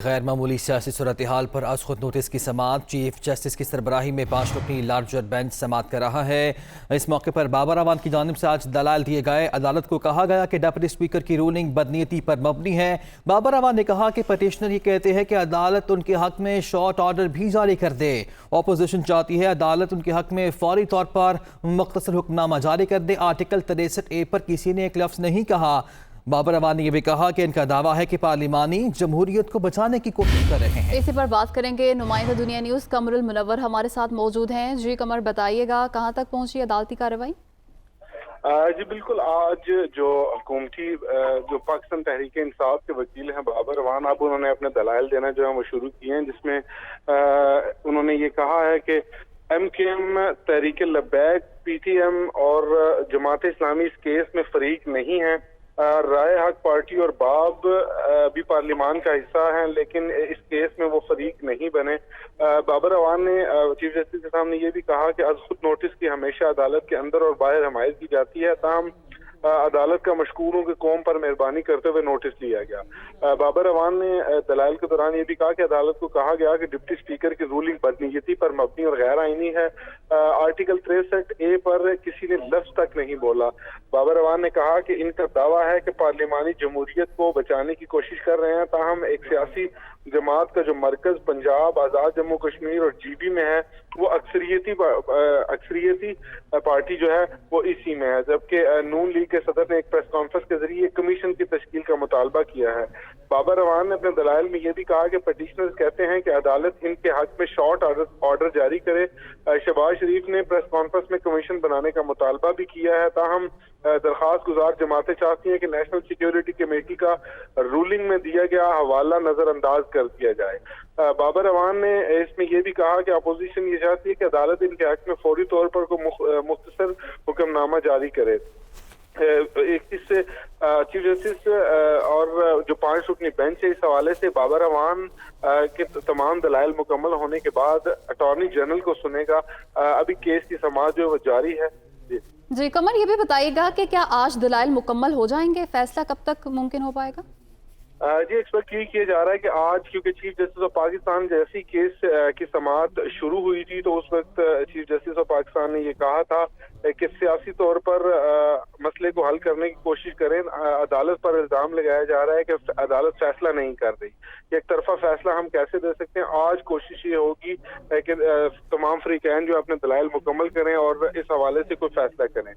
غیر معمولی سیاسی صورتحال پر از خود نوٹس کی سماعت چیف جسٹس کی سربراہی میں 5 رکنی لارجر بینچ سماعت کر رہا ہے۔ اس موقع پر بابر اعوان کی جانب سے آج دلائل دیے گئے۔ عدالت کو کہا گیا کہ ڈپٹی اسپیکر کی رولنگ بدنیتی پر مبنی ہے۔ بابر اعوان نے کہا کہ پٹیشنر یہ کہتے ہیں کہ عدالت ان کے حق میں شارٹ آرڈر بھی جاری کر دے۔ اپوزیشن چاہتی ہے عدالت ان کے حق میں فوری طور پر مختصر حکم نامہ جاری کر دے۔ آرٹیکل 63A پر کسی نے ایک لفظ نہیں کہا۔ بابر اعوان نے یہ بھی کہا کہ ان کا دعویٰ ہے کہ پارلیمانی جمہوریت کو بچانے کی کوشش کر رہے ہیں۔ اسی پر بات کریں گے، نمائندہ دنیا نیوز قمر المنور ہمارے ساتھ موجود ہیں۔ جی قمر، بتائیے گا کہاں تک پہنچی عدالتی کارروائی؟ جی بالکل، آج جو حکومتی جو پاکستان تحریک انصاف کے وکیل ہیں بابر اعوان، اب انہوں نے اپنے دلائل دینا جو ہے وہ شروع کیے ہیں، جس میں انہوں نے یہ کہا ہے کہ M Q M, Tehreek Labbaik, P T M اور جماعت اسلامی اس کیس میں فریق نہیں ہیں۔ رائے حق پارٹی اور باب بھی پارلیمان کا حصہ ہیں، لیکن اس کیس میں وہ فریق نہیں بنے۔ بابر اعوان نے چیف جسٹس کے سامنے یہ بھی کہا کہ از خود نوٹس کی ہمیشہ عدالت کے اندر اور باہر حمایت کی جاتی ہے، تاہم عدالت کا مشکوروں کے قوم پر مہربانی کرتے ہوئے نوٹس لیا گیا۔ بابر اعوان نے دلائل کے دوران یہ بھی کہا کہ عدالت کو کہا گیا کہ ڈپٹی اسپیکر کی رولنگ بدنیتی پر مبنی اور غیر آئینی ہے۔ آرٹیکل 63A پر کسی نے لفظ تک نہیں بولا۔ بابر اعوان نے کہا کہ ان کا دعویٰ ہے کہ پارلیمانی جمہوریت کو بچانے کی کوشش کر رہے ہیں، تاہم ایک سیاسی جماعت کا جو مرکز پنجاب، آزاد جموں کشمیر اور جی بی میں ہے، وہ اکثریتی پارٹی جو ہے وہ اسی میں ہے، جبکہ نون لیگ کے صدر نے ایک پریس کانفرنس کے ذریعے کمیشن کی تشکیل کا مطالبہ کیا ہے۔ بابر اعوان نے اپنے دلائل میں یہ بھی کہا کہ پٹیشنرز کہتے ہیں کہ عدالت ان کے حق میں شارٹ آرڈر جاری کرے۔ شہباز شریف نے پریس کانفرنس میں کمیشن بنانے کا مطالبہ بھی کیا ہے، تاہم درخواست گزار جماعتیں چاہتی ہیں کہ نیشنل سیکیورٹی کمیٹی کا رولنگ میں دیا گیا حوالہ نظر انداز کر دیا جائے۔ بابر اعوان نے اس میں یہ بھی کہا کہ اپوزیشن یہ چاہتی ہے کہ عدالت ان کے حق میں فوری طور پر مختصر حکم نامہ جاری کرے۔ اس سے چیف جسٹس اور جو 5 رکنی بینچ ہے، اس حوالے سے بابر اعوان کے تمام دلائل مکمل ہونے کے بعد اٹارنی جنرل کو سنے گا۔ ابھی کیس کی سماعت جو ہے وہ جاری ہے۔ جی قمر، یہ بھی بتائیے گا کہ کیا آج دلائل مکمل ہو جائیں گے؟ فیصلہ کب تک ممکن ہو پائے گا؟ جی ایکسپیکٹ یہ کیا جا رہا ہے کہ آج، کیونکہ چیف جسٹس آف پاکستان جیسی کیس کی سماعت شروع ہوئی تھی تو اس وقت چیف جسٹس آف پاکستان نے یہ کہا تھا کہ سیاسی طور پر مسئلے کو حل کرنے کی کوشش کریں۔ عدالت پر الزام لگایا جا رہا ہے کہ عدالت فیصلہ نہیں کر رہی، ایک طرفہ فیصلہ ہم کیسے دے سکتے ہیں۔ آج کوشش یہ ہوگی کہ تمام فریقین جو اپنے دلائل مکمل کریں اور اس حوالے سے کوئی فیصلہ کریں۔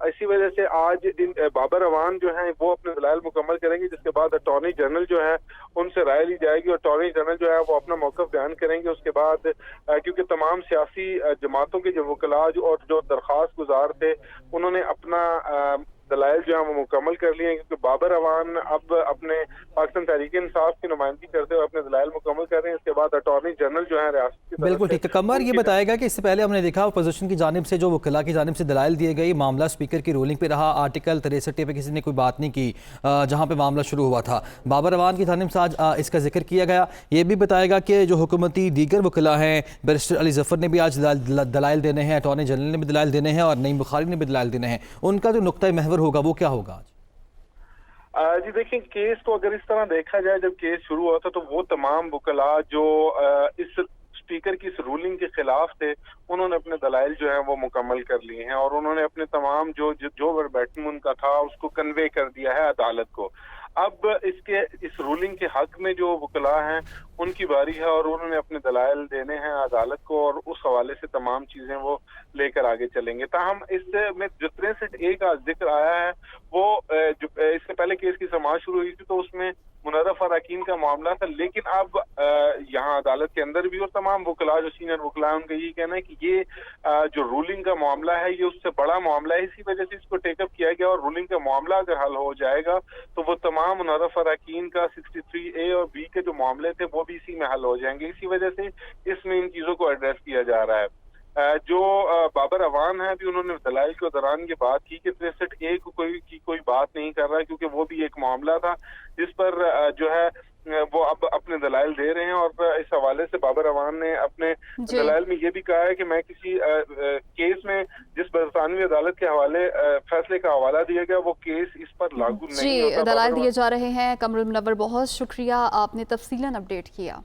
اسی وجہ سے آج بابر اعوان جو ہیں وہ اپنے دلائل مکمل کریں گے، جس کے بعد اٹارنی جنرل جو ہے ان سے رائے لی جائے گی اور اٹارنی جنرل جو ہے وہ اپنا موقف بیان کریں گے۔ اس کے بعد کیونکہ تمام سیاسی جماعتوں کے جو وکلاء اور جو درخواست گزار تھے، انہوں نے اپنا دلائل جو ہیں وہ مکمل کر لیے ہیں، کیونکہ بابر اعوان اب اپنے پاکستان تحریک انصاف کی نمائندگی کرتے ہوئے اپنے دلائل مکمل کر رہے ہیں۔ اس کے بعد اٹارنی جنرل جو ہے ریاست کی بالکل ٹھیک ہے۔ قمر، یہ بتائے گا کہ اس سے پہلے ہم نے دیکھا اپوزیشن کی جانب سے جو وکلاء کی جانب سے دلائل دیے گئی، معاملہ اسپیکر کی رولنگ پہ رہا، آرٹیکل 63 پہ کسی نے کوئی بات نہیں کی جہاں پہ معاملہ شروع ہوا تھا۔ بابر اعوان کی جانب سے آج اس کا ذکر کیا گیا۔ یہ بھی بتائے گا کہ جو حکومتی دیگر وکلاء ہیں، بیرسٹر علی ظفر نے بھی آج دلائل دینے ہیں، اٹارنی جنرل نے بھی دلائل دینے ہیں اور نعیم بخاری نے بھی دلائل دینے ہیں، ان کا جو نقطہ محور ہوگا وہ کیا ہوگا؟ جی دیکھیں، کیس کو اگر اس طرح دیکھا جائے، جب کیس شروع ہوا تھا تو وہ تمام وکلاء جو اس اسپیکر کی اس رولنگ کے خلاف تھے، انہوں نے اپنے دلائل جو ہیں وہ مکمل کر لیے ہیں اور انہوں نے اپنے تمام جو وربیٹم ان کا تھا اس کو کنوے کر دیا ہے عدالت کو۔ اب اس رولنگ کے حق میں جو وکلاء ہیں ان کی باری ہے اور انہوں نے اپنے دلائل دینے ہیں عدالت کو، اور اس حوالے سے تمام چیزیں وہ لے کر آگے چلیں گے۔ تاہم اس میں جو 63A کا ذکر آیا ہے وہ اس سے پہلے کیس کی سماعت شروع ہوئی تھی تو اس میں منرف اراکین کا معاملہ تھا، لیکن اب یہاں عدالت کے اندر بھی اور تمام وکلاء جو سینئر وکلاء ہیں ان کا یہی کہنا ہے کہ یہ جو رولنگ کا معاملہ ہے یہ اس سے بڑا معاملہ ہے، اسی وجہ سے اس کو ٹیک اپ کیا گیا اور رولنگ کا معاملہ اگر حل ہو جائے گا تو وہ تمام منرف اراکین کا 63A اور B کے جو معاملے تھے وہ بھی اسی میں حل ہو جائیں گے۔ اسی وجہ سے اس میں ان چیزوں کو ایڈریس کیا جا رہا ہے۔ جو بابر اعوان ہیں بھی انہوں نے دلائل کے دوران یہ بات کی کہ 63A کوئی بات نہیں کر رہا ہے، کیونکہ وہ بھی ایک معاملہ تھا جس پر جو ہے وہ اب اپنے دلائل دے رہے ہیں، اور اس حوالے سے بابر اعوان نے اپنے دلائل میں یہ بھی کہا ہے کہ میں کسی کیس میں جس برطانوی عدالت کے حوالے فیصلے کا حوالہ دیا گیا وہ کیس اس پر لاگو نہیں ہوتا۔ دلائل دیے جا رہے ہیں۔ قمر المنور، بہت شکریہ، آپ نے تفصیلاً اپڈیٹ کیا۔